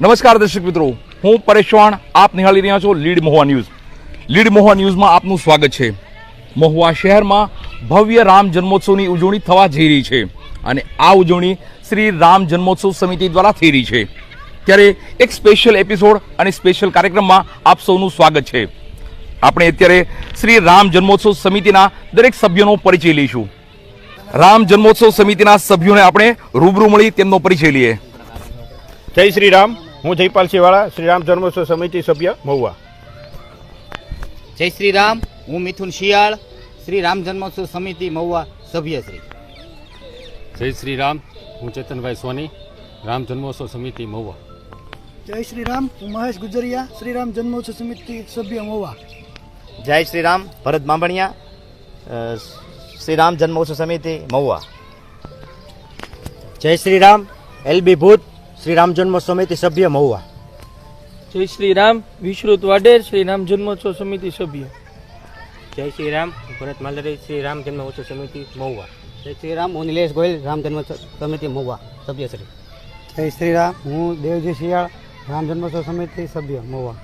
નમસ્કાર દર્શક મિત્રો, હું પરેશ ચૌહાણ. આપ નિહાળી રહ્યા છો lead Mahuva news. Lead Mahuva ન્યૂઝમાં આપનું સ્વાગત છે. મહુવા શહેરમાં ભવ્ય રામ જન્મોત્સવની ઉજવણી થવા જઈ રહી છે અને આ ઉજવણી શ્રી રામ જન્મોત્સવ સમિતિ દ્વારા થઈ રહી છે. ત્યારે એક સ્પેશિયલ એપિસોડ અને સ્પેશિયલ કાર્યક્રમમાં આપ સૌનું સ્વાગત છે. આપણે અત્યારે શ્રી રામ જન્મોત્સવ સમિતિના દરેક સભ્યોનો પરિચય લઈશું. રામ જન્મોત્સવ સમિતિના સભ્યોને આપણે રૂબરૂ મળી તેમનો પરિચય લઈએ. જય શ્રી રામ. હું જયપાલ સિંહવાળા, શ્રી રામ જન્મોત્સવ સમિતિ સભ્ય મહુવા. જય શ્રી રામ. હું મિથુન શિયાળ, શ્રી રામ જન્મોત્સવ સમિતિ મહુવા સભ્ય શ્રી. જય શ્રી રામ. હું ચેતનભાઈ સોની, રામ જન્મોત્સવ સમિતિ મહુવા. જય શ્રી રામ. હું મહેશ ગુજરિયા, શ્રી રામ જન્મોત્સવ સમિતિ સભ્ય મહુવા. જય શ્રી રામ. ભરત બાંભણિયા, શ્રી રામ જન્મોત્સવ સમિતિ મહુવા. જય શ્રી રામ. એલબી ભૂત, શ્રી રામ જન્મોત્સવ સમિતિ સભ્ય મહુવા. જય શ્રી રામ. વિશ્રુત વાડેર, શ્રી રામ જન્મોત્સવ સમિતિ સભ્ય. જય શ્રી રામ. ભરત માલરી, શ્રી રામ જન્મોત્સવ સમિતિ મહુવા. જય શ્રી રામ. હું નિલેશ ગોયલ, રામ જન્મોત્સવ સમિતિ મહુવા સભ્ય શ્રી. જય શ્રી રામ. હું દેવજી શિયાળ, રામ જન્મોત્સવ સમિતિ સભ્ય મહુવા.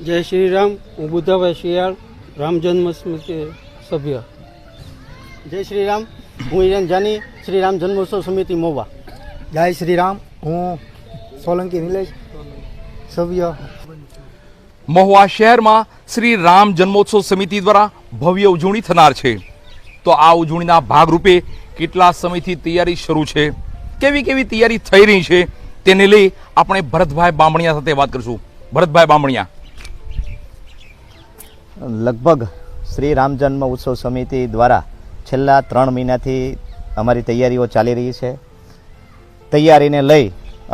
જય શ્રી રામ. હું બુદ્ધાભાઈ શિયાળ, રામ જન્મ સમિતિ સભ્ય. જય શ્રી રામ. હું હિરેન જાની, શ્રી રામ જન્મોત્સવ સમિતિ મહુવા. જય શ્રી રામ. હું સોલંકી નિલેશ, સભ્ય. મહુવા શહેરમાં શ્રી રામ જન્મોત્સવ સમિતિ દ્વારા ભવ્ય ઉજવણી થનાર છે. તો આ ઉજવણીના ભાગરૂપે કેટલા સમયથી તૈયારી શરૂ છે, કેવી કેવી તૈયારી થઈ રહી છે, તેને લઈ આપણે ભરતભાઈ બામણિયા સાથે વાત કરીશું. ભરતભાઈ બામણિયા. લગભગ શ્રી રામ જન્મ ઉત્સવ સમિતિ દ્વારા છેલ્લા 3 મહિનાથી અમારી તૈયારીઓ ચાલી રહી છે. તૈયારીને લઈ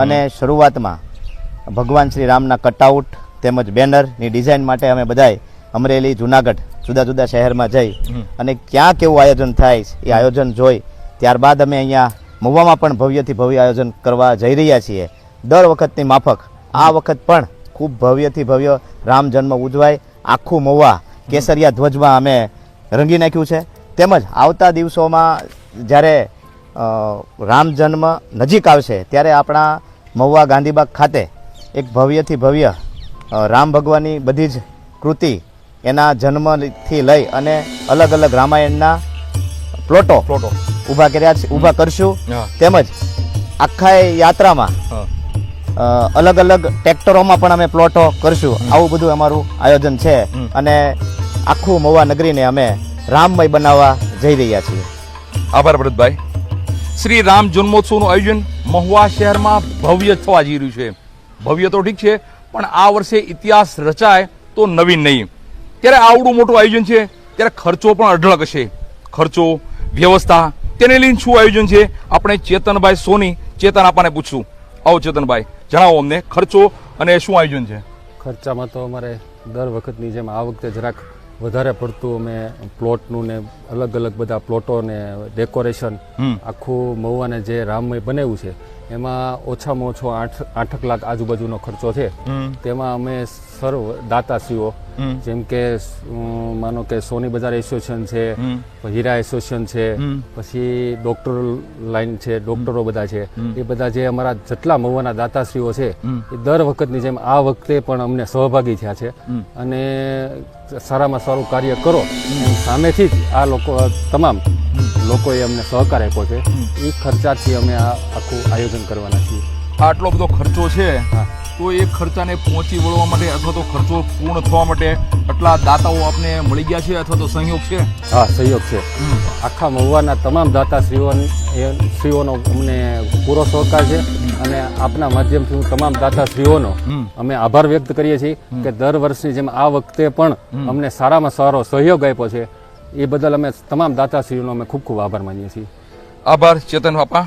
અને શરૂઆતમાં ભગવાન શ્રી રામના કટઆઉટ તેમજ બેનરની ડિઝાઇન માટે અમે બધાએ અમરેલી, જુનાગઢ જુદા જુદા શહેરમાં જઈ અને ક્યાં કેવું આયોજન થાય એ આયોજન જોઈ ત્યારબાદ અમે અહીંયા મહુવામાં પણ ભવ્યથી ભવ્ય આયોજન કરવા જઈ રહ્યા છીએ. દર વખતની માફક આ વખત પણ ખૂબ ભવ્યથી ભવ્ય રામ જન્મ ઉજવાય. આખું મહુવા કેસરિયા ધ્વજમાં અમે રંગી નાખ્યું છે. તેમજ આવતા દિવસોમાં જ્યારે રામ જન્મ નજીક આવશે ત્યારે આપણા મહુવા ગાંધીબાગ ખાતે એક ભવ્યથી ભવ્ય રામ ભગવાનની બધી જ કૃતિ એના જન્મથી લઈ અને અલગ અલગ રામાયણના પ્લોટો ઊભા કરશું. તેમજ આખા યાત્રામાં અલગ અલગ ટ્રેક્ટરોમાં પણ અમે પ્લોટો કરશું. આવું બધું અમારું આયોજન છે અને આખું મહુવા નગરીને અમે રામમય બનાવવા જઈ રહ્યા છીએ. આભાર ભરતભાઈ. શ્રી રામ જન્મોત્સવનું આયોજન મહુવા શહેરમાં ભવ્ય થવા જઈ રહ્યું છે. ભવ્ય તો ઠીક છે, પણ આ વર્ષે ઇતિહાસ રચાય તો નવીન નહીં. ત્યારે આવડું મોટું આયોજન છે ત્યારે ખર્ચો પણ અઢળક હશે. ખર્ચો, વ્યવસ્થા, તેને લઈને શું આયોજન છે, આપણે ચેતનભાઈ સોની, ચેતન આપણને પૂછશું. આવો ચેતનભાઈ, જણાવો અમને ખર્ચો અને શું આયોજન છે. ખર્ચામાં તો અમારે દર વખતની જેમ આ વખતે જરાક વધારે પડતું અમે પ્લોટનું ને અલગ અલગ બધા પ્લોટો ને ડેકોરેશન આખું મહુવાને જે રામમય બનાવ્યું છે એમાં ઓછામાં ઓછો 8 લાખ આજુબાજુનો ખર્ચો છે. તેમાં અમે સર્વ દાતાશ્રીઓ જેમ કે માનો કે સોની બજાર એસોસિએશન છે, હીરા એસોસિએશન છે, પછી ડોક્ટર લાઈન છે, ડોક્ટરો બધા છે, એ બધા જે અમારા જેટલા મહુવાના દાતાશ્રીઓ છે એ દર વખતની જેમ આ વખતે પણ અમને સહભાગી થયા છે અને સારામાં સારું કાર્ય કરો સામેથી જ આ લોકો તમામ લોકોએ અમને સહકાર આપ્યો છે. એ ખર્ચાથી અમે આ આખું આયોજન કરવાના છીએ. આટલો બધો ખર્ચો છે તો એ ખર્ચાને પહોંચી વળવા માટે અથવા તો ખર્ચો પૂર્ણ થવા માટે આટલા દાતાઓ આપને મળી ગયા છે અથવા તો સહયોગ છે? હા, સહયોગ છે. આખા મહુવાના તમામ દાતાશ્રીઓનો અમને પૂરો સહકાર છે અને આપના માધ્યમથી હું તમામ દાતાશ્રીઓનો અમે આભાર વ્યક્ત કરીએ છીએ કે દર વર્ષની જેમ આ વખતે પણ અમને સારામાં સારો સહયોગ આપ્યો છે. એ બદલ અમે તમામ દાતાશ્રીઓનો અમે ખૂબ ખૂબ આભાર માનીએ છીએ. આભાર ચેતન બાપા.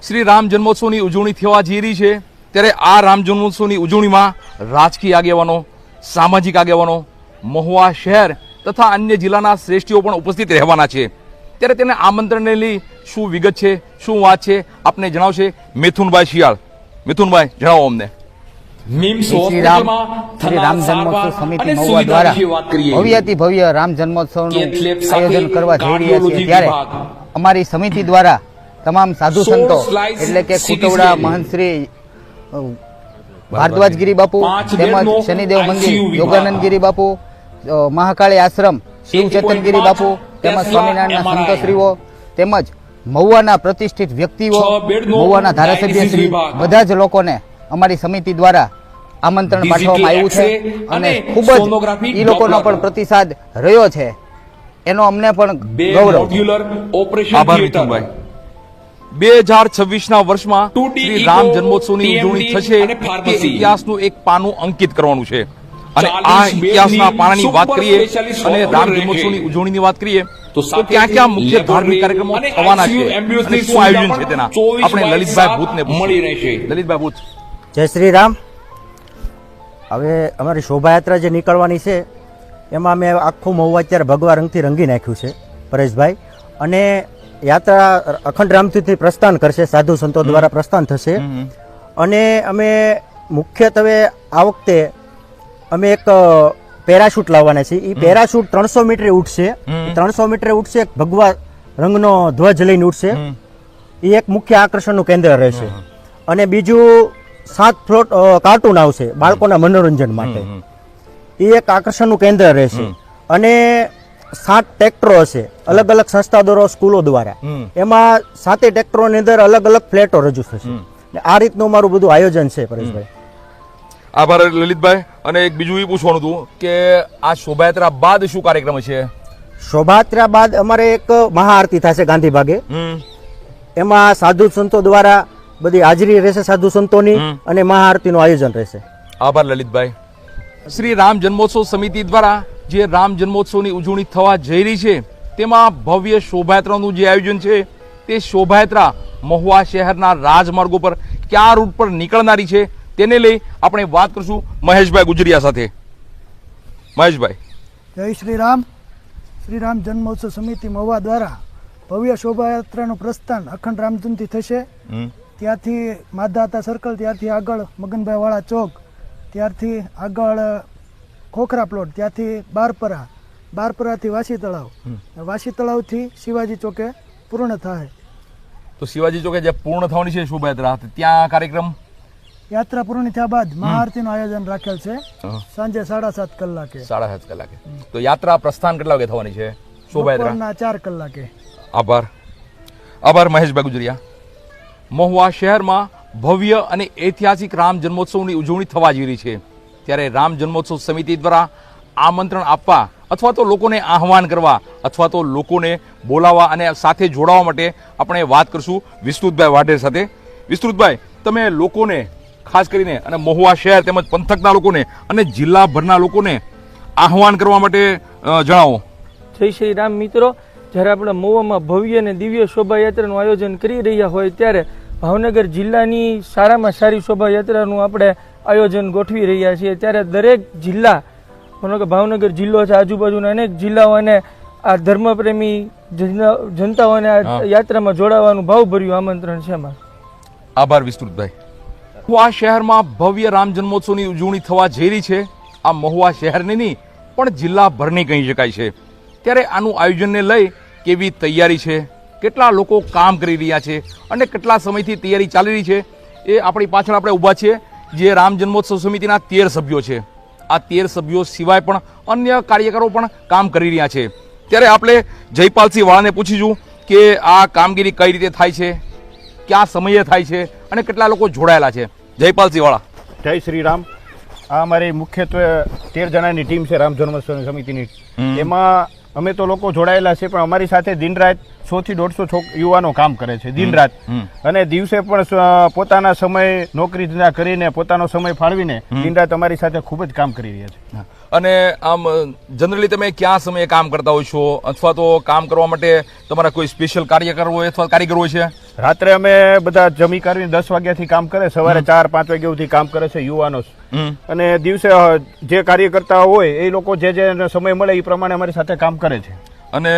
શ્રી રામ જન્મોત્સવની ઉજવણી થવા જઈ રહી છે ત્યારે આ રામ જન્મોત્સવની ઉજવણીમાં રાજકીય આગેવાનો, સામાજિક આગેવાનો, મહુવા શહેર તથા અન્ય જિલ્લાના શ્રેષ્ઠીઓ પણ ઉપસ્થિત રહેવાના છે. ત્યારે તેને આમંત્રણને લઈ શું વિગત છે, શું વાત છે, આપને જણાવશે મિથુનભાઈ શિયાળ. મિથુનભાઈ, જણાવો અમને. શ્રી રામ જન્મોત્સવ સમિતિ મહુવા દ્વારા ભવ્યથી ભવ્ય રામ જન્મોત્સવનું આયોજન કરવા જઈ રહ્યા છીએ ત્યારે અમારી સમિતિ દ્વારા તમામ સાધુ સંતો એટલે કે કુટવડા મહંત શ્રી ભારદ્વાજગીરી બાપુ, તેમજ શનિદેવ મંદિર, યોગાનંદગીરી બાપુ, મહાકાળી આશ્રમ, શિવ ચેતનગીરી બાપુ, તેમજ સ્વામિનારાયણના સંતશ્રીઓ, તેમજ મહુવાના પ્રતિષ્ઠિત વ્યક્તિઓ, મહુવાના ધારાસભ્યશ્રી, બધા જ લોકોને અમારી સમિતિ દ્વારા આમંત્રણ પાઠવવામાં આવ્યું છે અને ખૂબ જ એ લોકોનો પણ પ્રતિસાદ રહ્યો છે, એનો અમને પણ ગૌરવ. આભાર વિઠ્ઠલભાઈ. 2026ના વર્ષમાં શ્રી રામ જન્મોત્સવની ઉજવણી થશે તે ઇતિહાસનું એક પાનું અંકિત કરવાનું છે અને આ ઇતિહાસના પાનાની વાત કરીએ અને રામ જન્મોત્સવની ઉજવણીની વાત કરીએ તો ક્યાં ક્યાં મુખ્ય ધાર્મિક કાર્યક્રમો થવાના છે અને શું આયોજન છે તેના આપણે લલિતભાઈ ભૂતને મળી રહેશે. લલિતભાઈ ભૂત. જય શ્રી રામ. હવે અમારી શોભાયાત્રા જે નીકળવાની છે એમાં અમે આખું મહુવા અત્યારે ભગવા રંગથી રંગી નાખ્યું છે પરેશભાઈ, અને યાત્રા અખંડ રામથી પ્રસ્થાન કરશે, સાધુ સંતો દ્વારા પ્રસ્થાન થશે. અને અમે મુખ્યત્વે આ વખતે અમે એક પેરાશૂટ લાવવાના છીએ. એ પેરાશૂટ 300 મીટરે ઉઠશે. 300 મીટરે ઉઠશે, એક ભગવા રંગનો ધ્વજ લઈને ઉઠશે. એ એક મુખ્ય આકર્ષણનું કેન્દ્ર રહેશે. અને બીજું 7 ફ્લોટ કાર્ટૂન આવશે બાળકોના મનોરંજન માટે, એ એક આકર્ષણનું કેન્દ્ર રહેશે. અને 7 ટ્રેક્ટરો હશે અલગ અલગ સંસ્થા દ્વારા, સ્કૂલો દ્વારા. એમાં 7 ટ્રેક્ટરોની અંદર અલગ અલગ ફ્લેટો રજૂ થશે. આ રીતનું અમારું બધું આયોજન છે પરેશભાઈ. આભાર લલિતભાઈ. અને એક બીજું એ પૂછવાનું હતું કે આ શોભાયાત્રા બાદ શું કાર્યક્રમ છે? શોભાયાત્રા બાદ અમારે એક મહાઆરતી થશે ગાંધીબાગે. એમાં સાધુ સંતો દ્વારા બધી હાજરી રહેશે, સાધુ સંતોની, અને મહાઆરતીનું આયોજન રહેશે. આભાર લલિતભાઈ. શ્રી રામ જન્મોત્સવ સમિતિ દ્વારા જે રામ જન્મોત્સવની ઉજવણી થવા જઈ રહી છે તેમાં ભવ્ય શોભાયાત્રાનું જે આયોજન છે તે શોભાયાત્રા મહુવા શહેરના રાજમાર્ગો પર કયા રૂટ પર નીકળનારી છે તેને લઈ આપણે વાત કરશું મહેશભાઈ ગુજરિયા સાથે. મહેશભાઈ. જય શ્રી રામ. શ્રી રામ જન્મોત્સવ સમિતિ મહુવા દ્વારા ભવ્ય શોભાયાત્રાનું પ્રસ્થાન અખંડ રામધૂનથી થશે. ત્યાંથી માધાતા સર્કલ, ત્યાંથી આગળ મગનભાઈ વાળા ચોક, ત્યારથી આગળ ખોખરા પ્લોટ, ત્યાંથી બારપરા, બારપરાથી વાસી તળાવ, વાસી તળાવથી શિવાજી ચોકે પૂર્ણ થાય. તો શિવાજી ચોકે જે પૂર્ણ થવાની છે શોભાયાત્રા, ત્યાં કાર્યક્રમ યાત્રા પૂર્ણ થયા બાદ મહાઆરતીનું આયોજન રાખેલ છે સાંજે 7:30 કલાકે. 7:30 કલાકે. તો યાત્રા પ્રસ્થાન કેટલા વાગે થવાની છે શોભાયાત્રા? 4 કલાકે. આભાર. આભાર મહેશભાઈ ગુજરિયા. મહુવા શહેરમાં ભવ્ય અને ઐતિહાસિક રામ જન્મોત્સવની ઉજવણી થવા જઈ રહી છે ત્યારે રામ જન્મોત્સવ સમિતિ દ્વારા આમંત્રણ આપવા અથવા તો લોકોને આહવાન કરવા અથવા તો લોકોને બોલાવવા અને સાથે જોડાવા માટે આપણે વાત કરશું વિસ્તૃતભાઈ વાઢેર સાથે. વિસ્તૃતભાઈ, તમે લોકોને ખાસ કરીને અને મહુવા શહેર તેમજ પંથકના લોકોને અને જિલ્લાભરના લોકોને આહવાન કરવા માટે જણાવો. જય શ્રી રામ. મિત્રો, જ્યારે આપણે મહુવામાં ભવ્ય અને દિવ્ય શોભાયાત્રાનું આયોજન કરી રહ્યા હોય ત્યારે ભાવનગર જિલ્લાની સારામાં સારી શોભાયાત્રાનું આપણે આયોજન ગોઠવી રહ્યા છીએ. ત્યારે દરેક જિલ્લા, માનો કે ભાવનગર જિલ્લો છે, આજુબાજુના અનેક જિલ્લાઓ અને આ ધર્મપ્રેમી જનતાઓને આ યાત્રામાં જોડાવાનું ભાવભર્યું આમંત્રણ છે. આભાર વિસ્તૃતભાઈ. મહુવા શહેરમાં ભવ્ય રામ જન્મોત્સવની ઉજવણી થવા જઈ રહી છે. આ મહુવા શહેરની નહીં પણ જિલ્લાભરની કહી શકાય છે. ત્યારે આનું આયોજનને લઈ કેવી તૈયારી છે, કેટલા લોકો કામ કરી રહ્યા છે અને કેટલા સમયથી તૈયારી ચાલી રહી છે એ આપણી પાછળ આપણે ઊભા છીએ જે રામ જન્મોત્સવ સમિતિના 13 સભ્યો છે. આ 13 સભ્યો સિવાય પણ અન્ય કાર્યકરો પણ કામ કરી રહ્યા છે. ત્યારે આપણે જયપાલસિંહ વાળાને પૂછીશું કે આ કામગીરી કઈ રીતે થાય છે, કયા સમયે થાય છે અને કેટલા લોકો જોડાયેલા છે. જયપાલસિંહ વાળા. જય શ્રી રામ. આ અમારી મુખ્યત્વે 13 જણાની ટીમ છે રામ જન્મોત્સવ સમિતિની. એમાં અમે તો લોકો જોડાયેલા છે, પણ અમારી સાથે દિન રાત 100 થી 150 યુવાનો કામ કરે છે દિન રાત. અને દિવસે પણ પોતાના સમય નોકરી ધંધા કરીને પોતાનો સમય ફાળવીને દિન રાત અમારી સાથે ખૂબ જ કામ કરી રહ્યા છે. અને આમ જનરલી તમે ક્યાં સમયે કામ કરતા હોય છો અથવા તો કામ કરવા માટે તમારા કોઈ સ્પેશિયલ કાર્યકર હોય અથવા કારીગર હોય છે? રાત્રે અમે બધા જમી કરીને 10 વાગ્યાથી કામ કરે, સવારે 4-5 વાગ્યા સુધી કામ કરે છે યુવાનો. અને દિવસે જે કાર્યકર્તા હોય એ લોકો જે સમય મળે એ પ્રમાણે અમારી સાથે કામ કરે છે. અને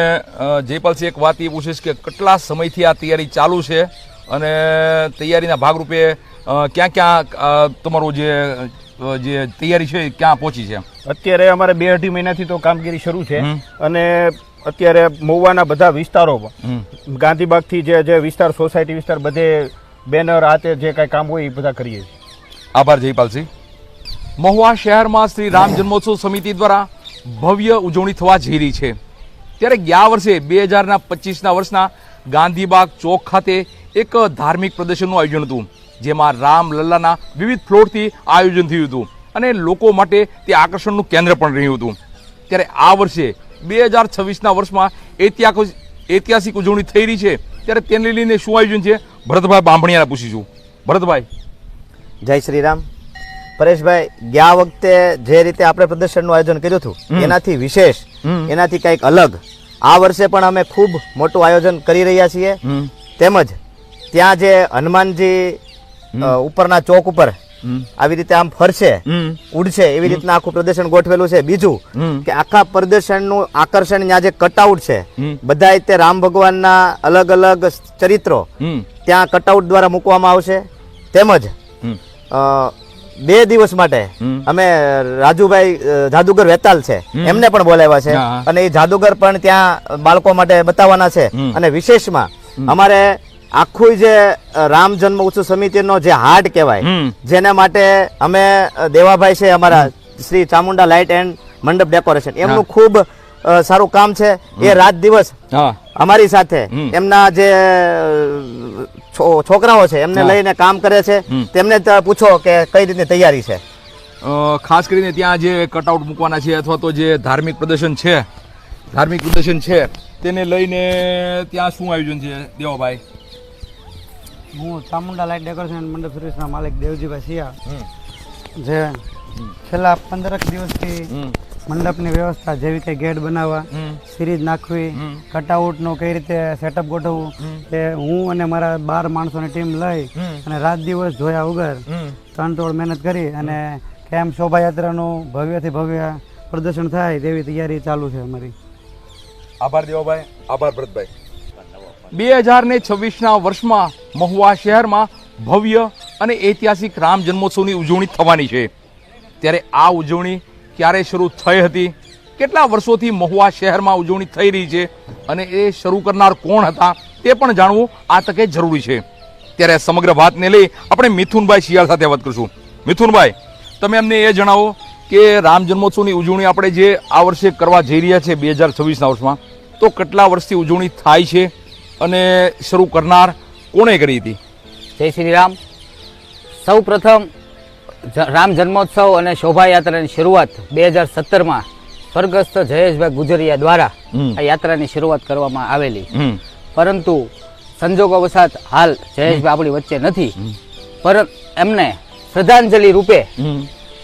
જયપાલસિંહ, એક વાત એ પૂછીશ કે કેટલા સમયથી આ તૈયારી ચાલુ છે અને તૈયારીના ભાગરૂપે ક્યાં ક્યાં તમારું જે તૈયારી છે ક્યાં પહોંચી છે? અત્યારે અમારે 2-2.5 મહિનાથી તો કામગીરી શરૂ છે. અને અત્યારે મહુવાના બધા વિસ્તારો ગાંધીબાગથી જે વિસ્તાર, સોસાયટી વિસ્તાર, બધે બેનર હાથે જે કાંઈ કામ હોય એ બધા કરીએ છીએ. આભાર જયપાલસિંહ. મહુવા શહેરમાં શ્રી રામ જન્મોત્સવ સમિતિ દ્વારા ભવ્ય ઉજવણી થવા જઈ રહી છે. ત્યારે ગયા વર્ષે 2025ના વર્ષના ગાંધીબાગ ચોક ખાતે એક ધાર્મિક પ્રદર્શનનું આયોજન હતું, જેમાં રામલલ્લાના વિવિધ ફ્લોરથી આયોજન થયું હતું અને લોકો માટે તે આકર્ષણનું કેન્દ્ર પણ રહ્યું હતું. ત્યારે આ વર્ષે 2026ના વર્ષમાં ઐતિહાસિક ઉજવણી થઈ રહી છે. ત્યારે તેને લઈને શું આયોજન છે, ભરતભાઈ બાંભણિયાને પૂછીશું. ભરતભાઈ. જય શ્રી રામ. પરેશભાઈ, ગયા વખતે જે રીતે આપણે પ્રદર્શનનું આયોજન કર્યું હતું એનાથી વિશેષ, એનાથી કંઈક અલગ આ વર્ષે પણ અમે ખૂબ મોટું આયોજન કરી રહ્યા છીએ. તેમજ ત્યાં જે હનુમાનજી ઉપરના ચોક ઉપર આવી રીતે આમ ફરશે, ઉડશે, એવી રીતના આખું પ્રદર્શન ગોઠવેલું છે. બીજું કે આખા પ્રદર્શનનું આકર્ષણ ત્યાં જે કટઆઉટ છે, બધા તે રામ ભગવાનના અલગ અલગ ચરિત્રો ત્યાં કટઆઉટ દ્વારા મૂકવામાં આવશે. તેમજ 2 દિવસ માટે અમે રાજુભાઈ જાદુગર વેતાલ છે એમને પણ બોલાવ્યા છે અને એ જાદુગર પણ ત્યાં બાળકો માટે બતાવવાના છે. અને વિશેષમાં અમારે આખું જે રામ જન્મ ઉત્સવ સમિતિનો જે હાર્ટ કહેવાય, જેના માટે અમે દેવાભાઈ છે અમારા શ્રી ચામુંડા લાઇટ એન્ડ મંડપ ડેકોરેશન, એમનું ખૂબ સારું કામ છે. એ રાત દિવસ અમારી સાથે એમના જે છોકરાઓ છે એમને લઈને કામ કરે છે. તેમને પૂછો કે કઈ રીતની તૈયારી છે. ખાસ કરીને ત્યાં જે કટઆઉટ મૂકવાના છે અથવા તો જે ધાર્મિક પ્રદર્શન છે તેને લઈને ત્યાં શું આયોજન છે દેવાભાઈ? હું ચામુંડા લાઇટ ડેકોરેશન મંડપ સર્વિસના માલિક દેવજીભાઈ સિયા, જે છેલ્લા 15 દિવસથી મંડપની વ્યવસ્થા જેવી કે ગેટ બનાવવા, સિરીઝ નાખવી, કટઆઉટનું કઈ રીતે સેટઅપ ગોઠવવું, તે હું અને મારા 12 માણસોની ટીમ લઈ અને રાત દિવસ જોયા વગર તનતોડ મહેનત કરી અને કેમ શોભાયાત્રાનું ભવ્યથી ભવ્ય પ્રદર્શન થાય તેવી તૈયારી ચાલુ છે અમારી. આભાર દેવાભાઈ. આભાર ભરતભાઈ. 2026ના વર્ષમાં મહુવા શહેરમાં ભવ્ય અને ઐતિહાસિક રામ જન્મોત્સવની ઉજવણી થવાની છે. ત્યારે આ ઉજવણી ક્યારે શરૂ થઈ હતી, કેટલા વર્ષોથી મહુવા શહેરમાં ઉજવણી થઈ રહી છે અને એ શરૂ કરનાર કોણ હતા તે પણ જાણવું આ તકે જરૂરી છે. ત્યારે સમગ્ર વાતને લઈ આપણે મિથુનભાઈ શિયાળ સાથે વાત કરીશું. મિથુનભાઈ, તમે અમને એ જણાવો કે રામ જન્મોત્સવની ઉજવણી આપણે જે આ વર્ષે કરવા જઈ રહ્યા છે 2026ના વર્ષમાં, તો કેટલા વર્ષથી ઉજવણી થાય છે અને શરૂ કરનાર કોણે કરી હતી? જય શ્રી રામ. સૌ પ્રથમ રામ જન્મોત્સવ અને શોભાયાત્રાની શરૂઆત 2017માં સ્વર્ગસ્થ જયેશભાઈ ગુજરિયા દ્વારા આ યાત્રાની શરૂઆત કરવામાં આવેલી. પરંતુ સંજોગોવશાત હાલ જયેશભાઈ આપણી વચ્ચે નથી, પરંતુ એમને શ્રદ્ધાંજલિ રૂપે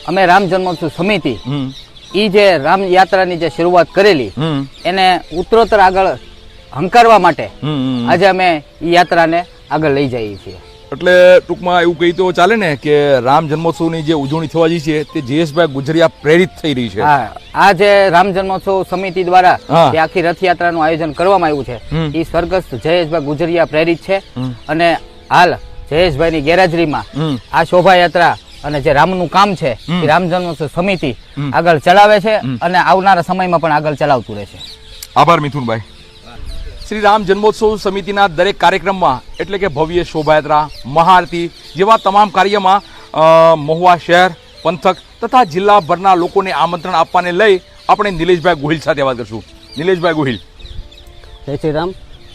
અમે રામ જન્મોત્સવ સમિતિ એ જે રામ યાત્રાની જે શરૂઆત કરેલી એને ઉત્તરોત્તર આગળ હંકારવા માટે આજે અમે એ યાત્રાને આગળ લઈ જઈએ છીએ. એટલે ટૂંકમાં એવું કહી તો ચાલે ને કે રામ જન્મોત્સવની જે ઉજવણી થવા જઈ છે તે જયેશભાઈ ગુજરિયા પ્રેરિત થઈ રહી છે. આ જે રામ જન્મોત્સવ સમિતિ દ્વારા જે આખી રથયાત્રાનું આયોજન કરવામાં આવ્યું છે એ સ્વર્ગસ્થ જયેશભાઈ ગુજરિયા પ્રેરિત છે અને હાલ જયેશભાઈની ગેરહાજરીમાં આ શોભાયાત્રા અને જે રામનું કામ છે એ રામ જન્મોત્સવ સમિતિ આગળ ચલાવે છે અને આવનારા સમયમાં પણ આગળ ચલાવતું રહેશે. આભાર મિથુનભાઈ. શ્રી રામ જન્મોત્સવ સમિતિના દરેક કાર્યક્રમમાં એટલે કે ભવ્ય શોભાયાત્રા, મહાઆરતી જેવા તમામ કાર્યમાં મહુવા શહેર, પંથક તથા જિલ્લાભરના લોકોને આમંત્રણ આપવાને લઈ આપણે નિલેશભાઈ ગોહિલ સાથે વાત કરીશું. નિલેશભાઈ ગોહિલ. જય શ્રી રામ.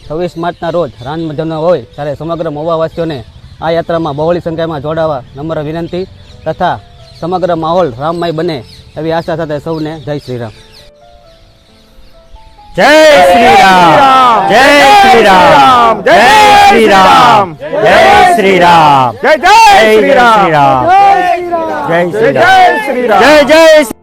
26 માર્ચના રોજ રામ જન્મ હોય ત્યારે સમગ્ર મહુવાવાસીઓને આ યાત્રામાં બહોળી સંખ્યામાં જોડાવા નમ્ર વિનંતી તથા સમગ્ર માહોલ રામમય બને એવી આશા સાથે સૌને જય શ્રી રામ. જય શ્રી રામ. જય શ્રી રામ. જય શ્રી રામ. જય શ્રી રામ. જય શ્રી રામ. જય શ્રી રામ. જય શ્રી રામ. જય જય